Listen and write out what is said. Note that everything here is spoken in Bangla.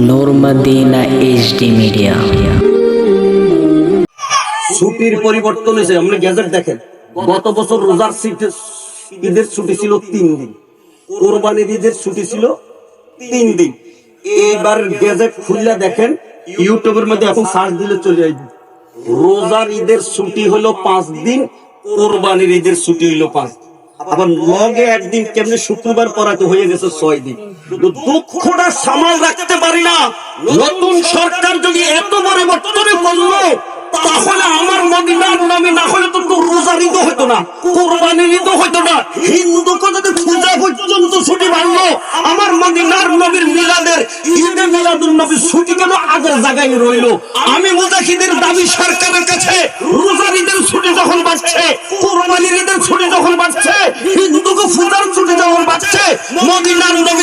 নূর মদিনা এইচডি মিডিয়া। ছুটির পরিবর্তন হয়েছে। আপনি গ্যাজেট দেখেন, গত বছর রোজার ঈদের ছুটি ছিল 3 দিন, কোরবানির ঈদের ছুটি ছিল 3 দিন। এইবার গ্যাজেট খুললে দেখেন, ইউটিউবের মধ্যে এখন সার্চ দিলে চলে আসবে, রোজার ঈদের ছুটি হলো 5 দিন, কোরবানির ঈদের ছুটি হলো 5 দিন। আবার লগে একদিন কেমনে শুক্রবার পড়াতে হয়ে গেছে 6 দিন। দুঃখটা সামাল রাখতে পারি না। নতুন সরকার যদি এত পরিবর্তনে করলো, তাহলে আমার মদিনার নামে না হলে তো রোজার ঈদও হইতো না, কোরবানির ঈদও হইতো না। হিন্দুকে যদি পূজা পর্যন্ত ছুটি মানলো, আমার মদিনার নবীর মিলাদের ঈদে মিলাদুন নবীর ছুটি কেন আগের জায়গায় রইলো? আমি মুজাহিদের দাবি সরকারের কাছে, রোজার ঈদের ছুটি যখন বাড়ছে, কোরবানির ঈদের ছুটি যখন বাড়ছে, হিন্দুকে পূজার ছুটি যখন বাড়ছে, মদিনার নবী